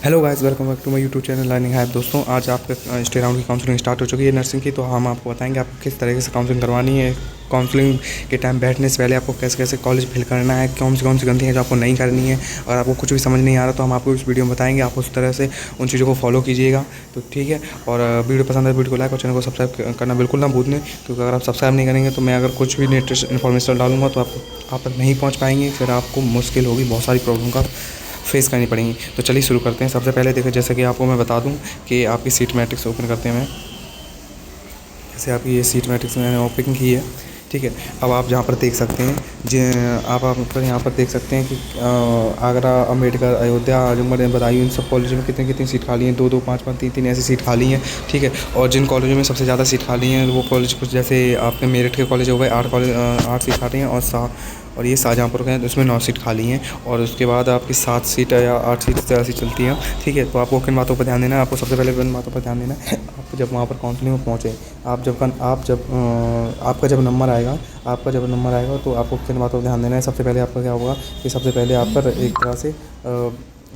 Hello guys, welcome back to my YouTube channel learning help. दोस्तों, आज आपका stray round की काउंसलिंग स्टार्ट हो चुकी है नर्सिंग की। तो हम आपको बताएंगे आपको किस तरीके से काउंसलिंग करवानी है। काउंसलिंग के टाइम बैठने से पहले आपको कैसे कैसे कॉलेज फिल करना है, कौन सी गलतियाँ हैं जो आपको नहीं करनी है। और आपको कुछ भी समझ नहीं आ रहा तो हम आपको इस वीडियो में बताएंगे, आप उस तरह से उन चीज़ों को फॉलो कीजिएगा। तो ठीक है, और वीडियो पसंद है वीडियो को लाइक और चैनल को सब्सक्राइब करना बिल्कुल ना भूलें, क्योंकि अगर आप सब्सक्राइब नहीं करेंगे तो मैं अगर कुछ भी लेटेस्ट इन्फॉर्मेशन डालूंगा तो आप तक नहीं पहुँच पाएंगे, फिर आपको मुश्किल होगी, बहुत सारी प्रॉब्लम का फेस करनी पड़ेंगी। तो चलिए शुरू करते हैं। सबसे पहले देखो, जैसे कि आपको मैं बता दूं कि आपकी सीट मैट्रिक्स ओपन करते हैं। मैं जैसे आपकी ये सीट मैट्रिक्स मैंने ओपन की है, ठीक है। अब आप जहाँ पर देख सकते हैं, आप पर यहाँ पर देख सकते हैं कि आगरा, अम्बेडकर, अयोध्या, आजमगढ़, बदायूं, इन सब कॉलेजों में कितनी कितनी सीट खाली हैं। 2 2 5 5 3 3 ऐसी सीट खाली हैं, ठीक है। और जिन कॉलेजों में सबसे ज़्यादा सीट खाली हैं वो कॉलेज कुछ जैसे आपके मेरठ के कॉलेज हो गए, 8 सीट खाली हैं। और ये शाहजहाँपुर के हैं, उसमें 9 सीट खाली हैं। और उसके बाद आपकी 7 सीट या 8 सीट ऐसी चलती हैं, ठीक है। तो आपको किन बातों पर ध्यान देना है? आपको सबसे पहले किन बातों पर ध्यान देना है? आप जब वहाँ पर काउंसलिंग में पहुँचे, आपका जब नंबर आएगा तो आपको किन बातों पर ध्यान देना है। सबसे पहले आपका क्या होगा कि सबसे पहले आप पर एक तरह से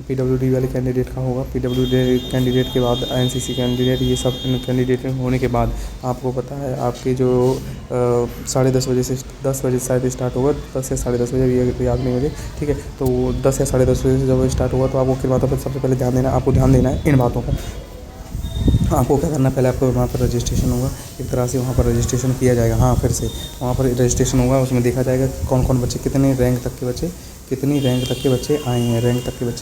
पीडब्ल्यूडी वाले कैंडिडेट का होगा। पीडब्ल्यूडी कैंडिडेट के बाद एनसीसी कैंडिडेट, ये सब कैंडिडेट होने के बाद आपको पता है आपके जो 10:30 बजे से 10 बजे शायद स्टार्ट होगा, 10 या 10:30 बजे, ये याद नहीं मुझे, ठीक है। तो 10 या 10:30 बजे से जब स्टार्ट होगा तो आपको किन बातों पर सबसे पहले ध्यान देना है? आपको ध्यान देना है इन बातों पर। आपको क्या करना है, पहले आपको वहाँ पर रजिस्ट्रेशन होगा, एक तरह से वहाँ पर रजिस्ट्रेशन किया जाएगा। हाँ, फिर से वहाँ पर रजिस्ट्रेशन होगा, उसमें देखा जाएगा कौन कौन बच्चे, कितनी रैंक तक के बच्चे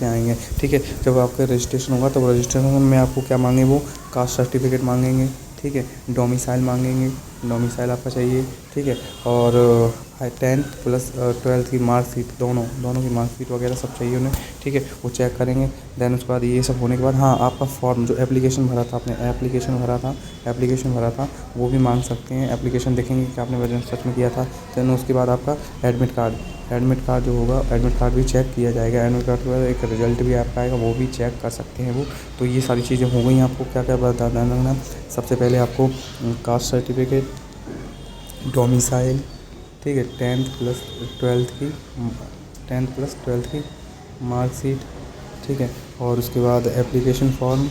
आएंगे, ठीक है। जब आपका रजिस्ट्रेशन होगा तो रजिस्ट्रेशन में आपको क्या मांगे, वो कास्ट सर्टिफिकेट मांगेंगे, ठीक है। डोमिसाइल मांगेंगे, डोमिसाइल आपका चाहिए, ठीक है। और 10th प्लस 12th की मार्कशीट, दोनों की मार्कशीट वगैरह सब चाहिए उन्हें, ठीक है। वो चेक करेंगे। देन उसके बाद ये सब होने के बाद, हाँ, आपका फॉर्म जो एप्लीकेशन भरा था, आपने एप्लीकेशन भरा था वो भी मांग सकते हैं। एप्लीकेशन देखेंगे कि आपने वजन सच में किया था। देन उसके बाद आपका एडमिट कार्ड जो होगा, एडमिट कार्ड भी चेक किया जाएगा। एडमिट कार्ड के बाद एक रिजल्ट भी आपका आएगा, वो भी चेक कर सकते हैं वो। तो ये सारी चीज़ें हो गई। आपको क्या क्या ध्यान रखना? सबसे पहले आपको कास्ट सर्टिफिकेट, डोमिसाइल, ठीक है, 10th प्लस 12th की मार्कशीट, ठीक है। और उसके बाद एप्लीकेशन फॉर्म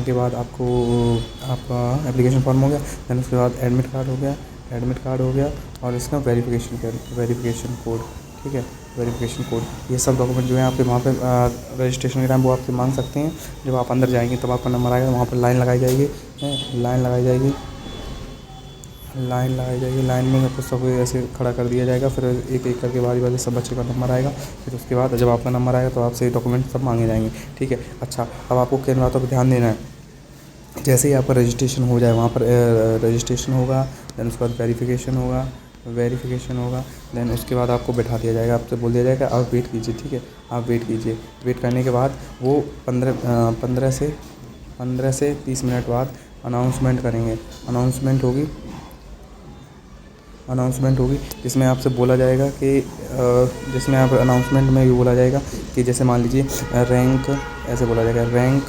के बाद आपका एप्लीकेशन फॉर्म हो गया। दैन उसके बाद एडमिट कार्ड हो गया और इसका वेरिफिकेशन कोड, ठीक है, वेरिफिकेशन कोड। ये सब डॉक्यूमेंट जो है आपके वहाँ पे रजिस्ट्रेशन के टाइम वो आपके मांग सकते हैं। जब आप अंदर जाएंगे तब आपका नंबर आएगा, वहाँ पर लाइन लगाई जाएगी, लाइन में आपको सब ऐसे खड़ा कर दिया जाएगा। फिर एक एक करके बारी सब बच्चे का नंबर आएगा। फिर उसके बाद जब आपका नंबर आएगा तो आपसे डॉक्यूमेंट सब मांगे जाएंगे, ठीक है। अच्छा, अब आपको किन बातों पर ध्यान देना है? जैसे ही आपका रजिस्ट्रेशन हो जाए, वहाँ पर रजिस्ट्रेशन होगा, दैन उसके बाद वेरिफिकेशन होगा। दैन उसके बाद आपको बैठा दिया जाएगा, आपसे बोल दिया जाएगा आप वेट कीजिए, ठीक है। आप वेट कीजिए। वेट करने के बाद वो 15 से 30 मिनट बाद अनाउंसमेंट करेंगे। अनाउंसमेंट होगी जिसमें आपसे बोला जाएगा कि जिसमें आप अनाउंसमेंट में ये बोला जाएगा कि जैसे मान लीजिए रैंक, ऐसे बोला जाएगा रैंक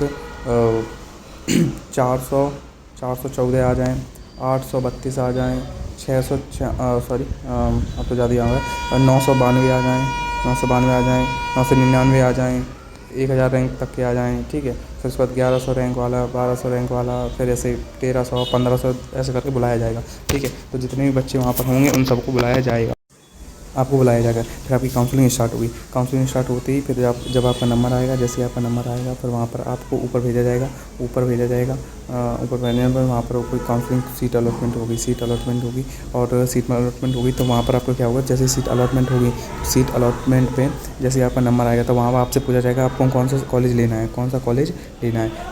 414 आ जाएँ, 832 आ जाएँ, 600 अब तो ज़्यादा आ गया, 992 आ जाएँ, 999 आ जाएँ, 1000 रैंक तक के आ जाएँ, ठीक है। फिर उसके बाद 1100 रैंक वाला, 1200 रैंक वाला, फिर ऐसे 1300, 1500 ऐसे करके बुलाया जाएगा, ठीक है। तो जितने भी बच्चे वहाँ पर होंगे उन सबको बुलाया जाएगा, आपको बुलाया जाएगा। फिर आपकी काउंसलिंग स्टार्ट होती ही फिर जब आपका नंबर आएगा, जैसे आपका नंबर आएगा फिर वहाँ पर आपको ऊपर भेजा जाएगा। ऊपर भेजने पर वहाँ पर कोई काउंसलिंग सीट अलॉटमेंट होगी और सीट अलॉटमेंट होगी तो वहाँ पर आपको क्या होगा, जैसे सीट अलॉटमेंट होगी, सीट अलॉटमेंट पे जैसे आपका नंबर आएगा तो वहाँ आपसे पूछा जाएगा आपको कौन सा कॉलेज लेना है।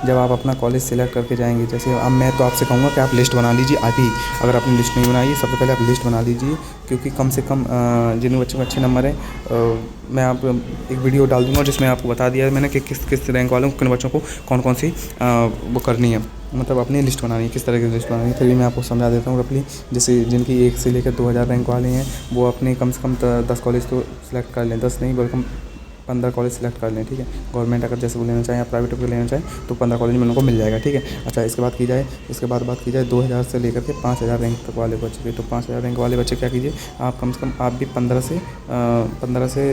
जब आप अपना कॉलेज सिलेक्ट करके जाएंगे, जैसे अब मैं तो आपसे कहूँगा कि आप लिस्ट बना लीजिए अभी। अगर आपने लिस्ट नहीं बनाई है, सबसे पहले आप लिस्ट बना लीजिए, क्योंकि कम से कम जिन बच्चों के अच्छे नंबर हैं, मैं आप एक वीडियो डाल दूँगा जिसमें आपको बता दिया है मैंने कि किस रैंक वालों किन बच्चों को कौन सी वो करनी है, मतलब अपनी लिस्ट बनानी है, किस तरह की लिस्ट बनानी है। फिर भी मैं आपको समझा देता हूँ रफली। जैसे जिनकी 1 से लेकर 2000 रैंक वाले हैं वो अपने कम से कम 10 कॉलेज तो सिलेक्ट कर लें, 10 नहीं बल्कि 15 कॉलेज सेलेक्ट कर लें, ठीक है। गवर्नमेंट अगर जैसे वो लेना चाहें या प्राइवेट को लेना चाहें तो 15 कॉलेज में उनको मिल जाएगा, ठीक है। अच्छा, इसके बाद बात की जाए 2000 से लेकर के 5000 रैंक तक वाले बच्चे की। तो 5000 रैंक वाले बच्चे क्या कीजिए, आप कम से कम आप भी 15 से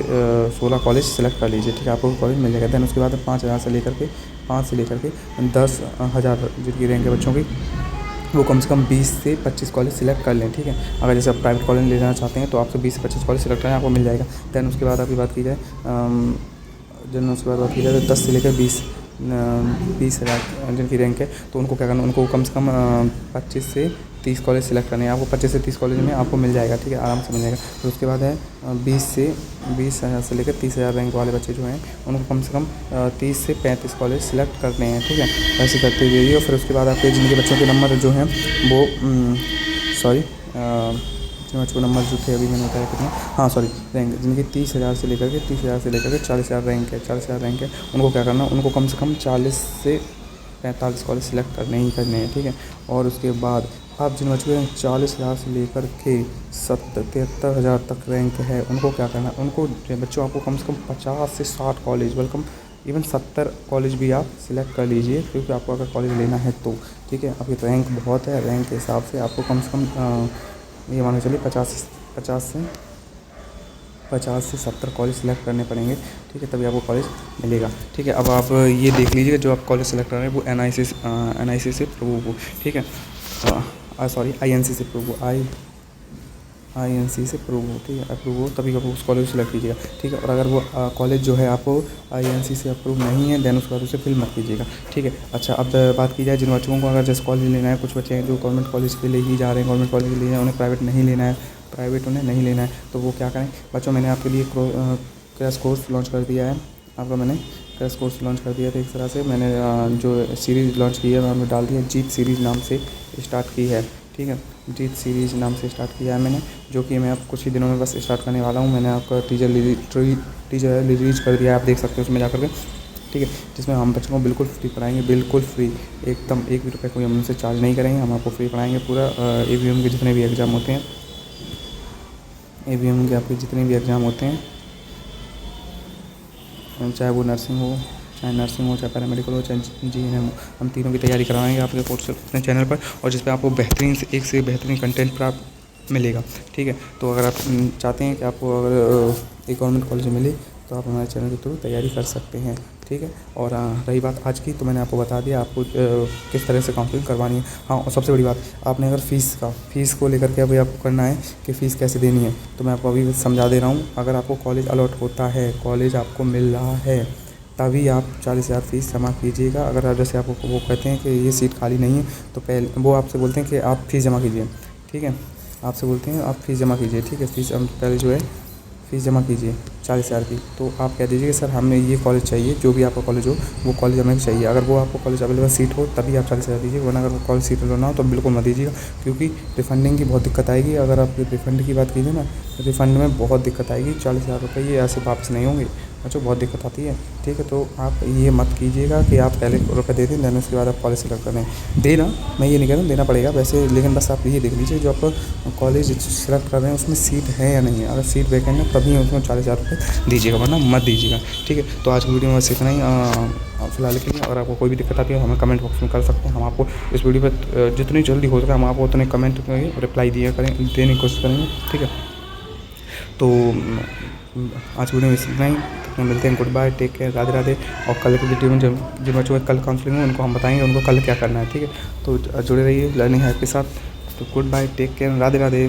16 कॉलेज सेलेक्ट कर लीजिए, ठीक है। आपको कॉलेज मिल जाएगा। दैन उसके बाद 5000 से लेकर के 10,000 जिनकी रैंक है बच्चों की, वो कम से कम 20 से 25 कॉलेज सिलेक्ट कर लें, ठीक है। अगर जैसे आप प्राइवेट कॉलेज ले जाना चाहते हैं तो आपसे 20 से 25 कॉलेज सिलेक्ट करें, आपको मिल जाएगा। दैन उसके बाद आपकी बात की जाए तो 10 से लेकर 20,000 जिनकी रैंक है तो उनको क्या करना, उनको कम से कम 25 से 30 कॉलेज सेलेक्ट करने हैं। आपको 25 से 30 कॉलेज में आपको मिल जाएगा, ठीक है, आराम से मिल जाएगा। तो उसके बाद है 20,000 से लेकर 30,000 रैंक वाले बच्चे जो हैं उनको कम से कम 30 से 35 कॉलेज सेलेक्ट करने हैं, ठीक है। ऐसे करते जाइए। और फिर उसके बाद आपके जिनके बच्चों के नंबर जो हैं वो बच्चों नंबर जो थे अभी मैंने बताया कितने, हाँ सॉरी, रैंक जिनकी 30,000 से लेकर के 40,000 रैंक है, उनको क्या करना, उनको कम से कम 40 से 45 कॉलेज सेलेक्ट करने हैं, ठीक है। और उसके बाद आप जिन बच्चों के 40,000 से लेकर के 73,000 तक रैंक है, उनको क्या करना, उनको बच्चों आपको कम से कम 50 से 60 कॉलेज, वेलकम इवन 70 कॉलेज भी आप सिलेक्ट कर लीजिए, क्योंकि आपको अगर कॉलेज लेना है तो, ठीक है। आपकी रैंक बहुत है, रैंक के हिसाब से आपको कम से कम ये मान के चलिए 50 से 70 कॉलेज सेलेक्ट करने पड़ेंगे, ठीक है, तभी आपको कॉलेज मिलेगा, ठीक है। अब आप ये देख लीजिए जो आप कॉलेज सेलेक्ट कर रहे हैं वो NIC से अप्रूव हो, ठीक है, सॉरी INC से अप्रूव हो, INC से अप्रूव हो, ठीक है, अप्रूव हो तभी आप उस कॉलेज को सिलेक्ट कीजिएगा, ठीक है। और अगर वो कॉलेज जो है आपको INC से अप्रूव नहीं है देन उसके बाद उसे फिल मत कीजिएगा, ठीक है। अच्छा, अब बात की जाए जिन बच्चों को अगर जैसे कॉलेज लेना है, कुछ बच्चे हैं जो गवर्नमेंट कॉलेज के लिए ही जा रहे हैं, गवर्नमेंट कॉलेज के लिए उन्हें प्राइवेट उन्हें नहीं लेना है, तो वो क्या करें बच्चों, मैंने आपके लिए क्रैश कोर्स लॉन्च कर दिया है, क्रैश कोर्स लॉन्च कर दिया था। एक तरह से मैंने जो सीरीज़ लॉन्च की है मैंने डाल दी है, जीत सीरीज़ नाम से स्टार्ट की है, ठीक है, जीत सीरीज़ नाम से स्टार्ट किया है मैंने, जो कि मैं आप कुछ ही दिनों में बस स्टार्ट करने वाला हूँ। मैंने आपका टीजर रिलीज कर दिया है, आप देख सकते हो उसमें जा कर के, ठीक है, जिसमें हम बच्चों को बिल्कुल फ्री पढ़ाएंगे, बिल्कुल फ्री, एकदम 1 भी रुपये कोई हम उनसे चार्ज नहीं करेंगे, हम आपको फ्री पढ़ाएंगे पूरा। ABM के जितने भी एग्ज़ाम होते हैं, ABM के आपके जितने भी एग्ज़ाम होते हैं, चाहे वो नर्सिंग हो, चाहे पैरामेडिकल हो, चाहे GNM हो, हम तीनों की तैयारी करवाएंगे आपके कोर्स अपने चैनल पर, और जिस पर आपको बेहतरीन से एक से बेहतरीन कंटेंट प्राप्त मिलेगा, ठीक है। तो अगर आप चाहते हैं कि आपको अगर एक गवर्नमेंट कॉलेज मिले तो आप हमारे चैनल के थ्रू तैयारी कर सकते हैं, ठीक है। और रही बात आज की, तो मैंने आपको बता दिया आपको किस तरह से काउंसलिंग करवानी है। हाँ, और सबसे बड़ी बात, आपने अगर फ़ीस को लेकर के अभी आपको करना है कि फ़ीस कैसे देनी है, तो मैं आपको अभी समझा दे रहा हूँ। अगर आपको कॉलेज अलॉट होता है, कॉलेज आपको मिल रहा है, तभी आप 40,000 फ़ीस जमा कीजिएगा। अगर जैसे आपको वो कहते हैं कि ये सीट खाली नहीं है, तो पहले वो आपसे बोलते हैं कि आप फ़ीस जमा कीजिए, ठीक है, आपसे बोलते हैं आप फ़ीस जमा कीजिए, ठीक है। फ़ीस पहले जो है फ़ीस जमा कीजिए 40,000 की। तो आप कह दीजिए कि सर हमें ये कॉलेज चाहिए, जो भी आपका कॉलेज हो वो कॉलेज हमें चाहिए। अगर वो आपको कॉलेज अवेलेबल सीट हो तभी आप 40,000 दीजिए, वरना अगर वो कॉलेज सीट ना हो तो बिल्कुल मत दीजिएगा, क्योंकि रिफ़ंडिंग की बहुत दिक्कत आएगी। अगर आप रिफ़ंड की बात कीजिए ना, रिफ़ंड में बहुत दिक्कत आएगी। 40,000 रुपये ये ऐसे वापस नहीं होंगे बच्चों, बहुत दिक्कत आती है, ठीक है। तो आप ये मत कीजिएगा कि आप पहले रुपये दे दें, देने उसके बाद आप कॉलेज सेलेक्ट करें। देना, मैं ये नहीं कह रहा हूँ देना पड़ेगा वैसे, लेकिन बस आप ये देख लीजिए जो आप कॉलेज सेलेक्ट कर रहे हैं उसमें सीट है या नहीं है। अगर सीट वैकेंट है तभी उसमें 40,000 रुपये दीजिएगा, वरना मत दीजिएगा, ठीक है। तो आज की वीडियो में बस इतना ही फिलहाल के लिए। अगर आपको कोई भी दिक्कत आती है हमें कमेंट बॉक्स में कर सकते हैं, हम आपको इस वीडियो पर जितनी जल्दी हो सके हम आपको उतने कमेंट रिप्लाई देने की कोशिश करेंगे, ठीक है। तो आज वीडियो में इतना ही, तो मिलते हैं, goodbye, take care, Radhe Radhe. और कल की वीडियो में जिन बच्चों में कल काउंसलिंग है उनको हम बताएंगे उनको कल क्या करना है, ठीक है। तो जुड़े रहिए लर्निंग हैक के साथ। तो goodbye, take care, Radhe Radhe.